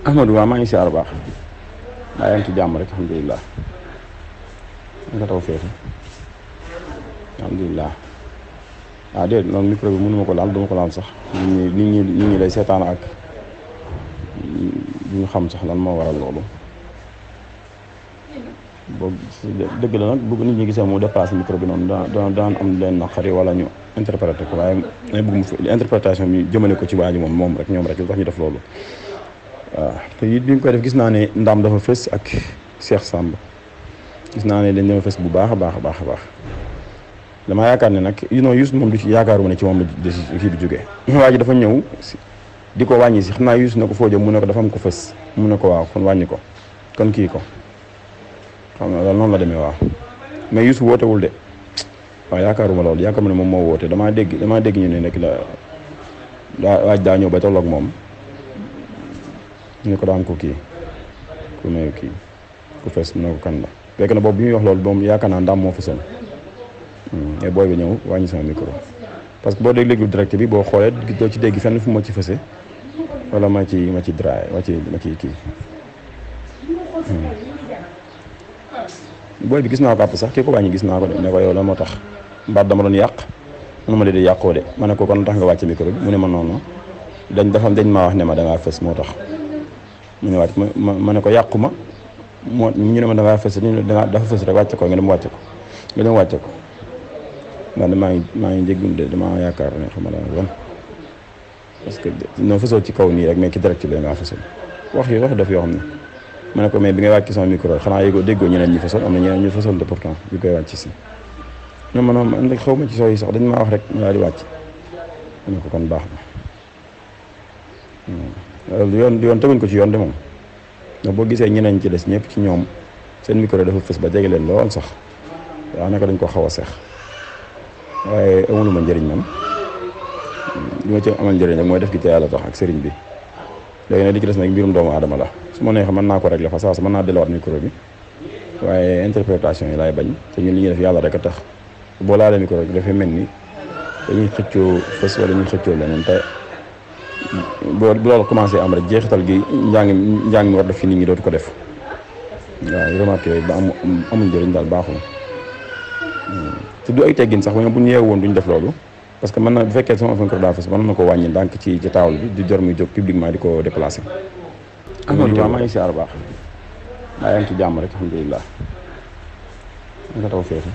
Ahmadou waaw maa ngi siyaar baax yaa ngi ci jàmm rek alhamdulilah nga taw feetu alhamdulilah waaw déedéet noonu micro bi mënuma ko laal duma ko laal sax nit ñi lay seetaan ak ñu xam sax lan moo waral loolu boobu dëgg la nag bëgg nit ñi gisee mu dépassé micro bi noonu daan am leen naqari wala ñu interprété ko waaye may bëgg mu fi interprétation bi jëmale ko ci waa ji moom rek ñoom rek lu tax ñu def loolu waaw te it bi ñu koy def gis naa ne Ndam dafa fës ak Cheikh Samb gis naa ne dañ dama fës bu baax a baax a baax a baax dama yaakaar ne nag Youssou moom du ci yaakaaru ne ci moom la kii bi jógee waa ji dafa ñëw di ko wàññi si xam naa Youssou ne ko foo jëm mu ne ko dafa am ko fës mu ne ko waaw kon wàññi ko kon kii ko xam nga loolu noonu la demee waaw mais Youssou wootewul de waaw yaakaaruma loolu yaakaar ne moom moo woote damaa dégg ñu ne rek waaj daa ñëw ba tolloog moom ñu ko daan ko kii ku ne kii ku fes mu ne ko kan la fekk na boobu bi ñuy wax loolu moom yaakaar naa Ndam moo fësoon mais booy bi ñëw wàññi sama micro parce que boo déglu direct bi boo xoolee doo ci dégg fenn fu ma ci fëse wala ma ci draay ma ci kii booy bi gis naa ko àpp sax kii ko wàññi gis naa ko de ne ko yow la moo tax mbaat dama doon yàq mënu ma de yàqoo de ma ne ko kon tax nga wàcce micro bi mu ne ma noonu dañ maa wax ne ma dangaa fës moo tax mu ne wàcc ma ne ko yàqu ma moo ñu ne ma dangaa fës dafa fës rek wàcce ko nga dem wàcce ko ndax maa ngi jéggul de dama yaakaar ne xam nga wan parce que non fësoo ci kaw nii rek mais ki direct bi ngaa fësal wax def yoo xam ne ma ne ko mais bi ngay wàcc sama micro xanaa déggoo ñeneen ñi fësal am na ñeneen ñu fësal de pourtant bi koy wàcc si non man xaw ma ci sooy sax dañ maa wax rek ma daal di wàcc ma ne ko kon baax na yoon teguñ ko ci yoon de moom ndax boo gisee ñeneen ci des ñëpp ci ñoom seen micro dafa fës ba jege leen lool sax waaw naka dañ ko xaw a seex waaye amuluma njëriñ man li ma ci amal njëriñ rek mooy def gi te yàlla tax ak sëriñ bi léegi nag li ci des nag mbirum doomu aadama la su ma neexee mën naa ko régler fa saa su mën naa delluwaat micro bi waaye interprétation yi laay bañ te ñun li ñuy def yàlla rek a tax boo laalee micro bi dafay mel ni dañuy xëccoo fës wala ñuy xëccoo leneen te bu loolu commencé am rek jeexital gi njàng mi war def fi nit ñi dootu ko def waaw remarque yooyu ba amul njëriñ daal baaxul te du ay teggin sax bu ñu yeewu woon duñ def loolu parce que mën na bu fekkee sama micro daa fës mën na ko wàññi ndànk ci taawul bi di jor muy jóg publiquement di ko déplacé. Ahmadou waaw maa ngi siyaar baax yaa ngi ci jàmm rek alhamdulilah nga taw feetu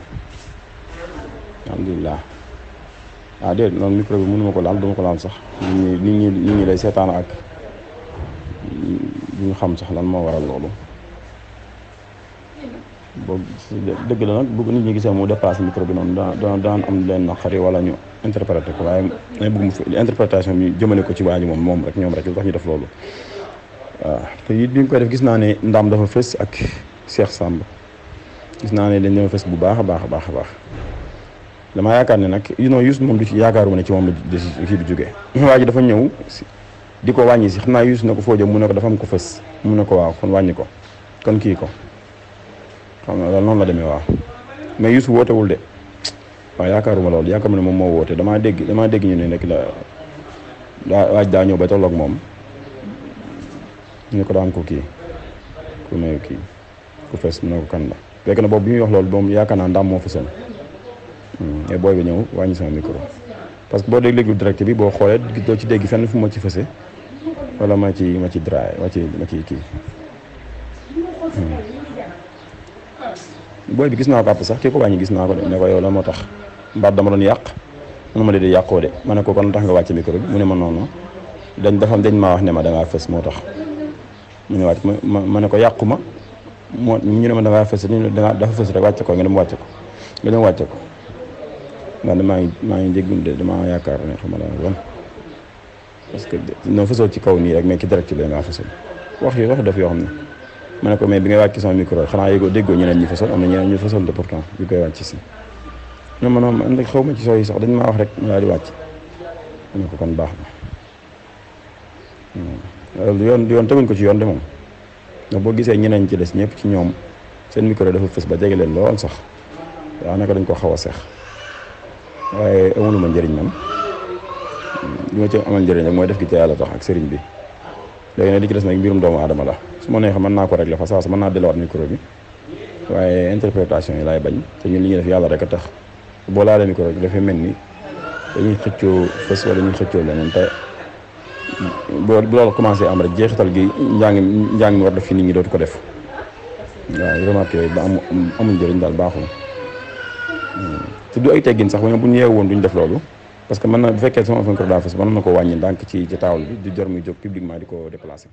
alhamdulilah waaw déedéet noonu micro bi mënuma ko laal duma ko laal sax nit ñi lay seetaan ak ñu xam sax lan moo waral loolu boobu dëgg la nag bëgg nit ñi gisee mu dépassé micro bi noonu daan am leen naqari wala ñu interprété ko waaye may bëgg mu fi interprétation bi jëmale ko ci waa ji moom rek ñoom rek lu tax ñu def loolu waaw te it bi ñu koy def gis naa ne Ndam dafa fës ak Cheikh Samb gis naa ne dañ dama fës bu baax a baax a baax a baax dama yaakaar ne nag Youssou moom du ci yaakaaru ne ci moom la kii bi jógee waa ji dafa ñëw di ko wàññi si xam naa Youssou ne ko foo jëm mu ne ko dafa am ko fës mu ne ko waaw kon wàññi ko kon kii ko xam nga loolu noonu la demee waaw mais Youssou wootewul de waaw yaakaaruma loolu yaakaar ne moom moo woote damaa dégg ñu ne rek waaj daa ñëw ba tolloog moom ñu ko daan ko kii ku ne kii ku fes mu ne ko kan la fekk na boobu bi ñuy wax loolu moom yaakaar naa Ndam moo fësoon mais booy bi ñëw wàññi sama micro parce que boo déglu direct bi boo xoolee doo ci dégg fenn fu ma ci fëse wala ma ci draay ma ci kii booy bi gis naa ko àpp sax kii ko wàññi gis naa ko de ne ko yow la moo tax mbaat dama doon yàq mënu ma de yàqoo de ma ne ko kon tax nga wàcce micro bi mu ne ma noonu dañ maa wax ne ma dangaa fës moo tax mu ne wàcc ma ne ko yàqu ma ñu ne ma dangaa fës dafa fës rek wàcce ko nga dem wàcce ko ndax maa ngi jéggul de dama yaakaar ne xam nga wan parce que non fësoo ci kaw nii rek mais ki direct bi ngaa fësal wax def yoo xam ne ma ne ko mais bi ngay wàcc sama micro xanaa déggoo ñeneen ñi fësal am na ñeneen ñu fësal de pourtant bi koy wàcc si non man xaw ma ci sooy sax dañ maa wax rek ma daal di wàcc ma ne ko kon baax na yoon teguñ ko ci yoon de moom ndax boo gisee ñeneen ci des ñëpp ci ñoom seen micro dafa fës ba jege leen lool sax waaw naka dañ ko xaw a seex waaye amuluma njëriñ man li ma ci amal njëriñ rek mooy def gi te yàlla tax ak sëriñ bi léegi nag li ci des nag mbirum doomu aadama la su ma neexee mën naa ko régler fa saa su mën naa delluwaat micro bi waaye interprétation yi laay bañ te ñun li ñuy def yàlla rek a tax boo laalee micro bi dafay mel ni dañuy xëccoo fës wala ñuy xëccoo leneen te bu loolu commencé am rek jeexital gi njàng mi war def fi nit ñi dootu ko def waaw remarque yooyu ba amuñ njëriñ daal baaxul te du ay teggin sax bu ñu yeewu woon duñ def loolu parce que mën na bu fekkee sama micro daa fës mën na ko wàññi ndànk ci taawul bi du jar muy jóg publiquement di ko déplacé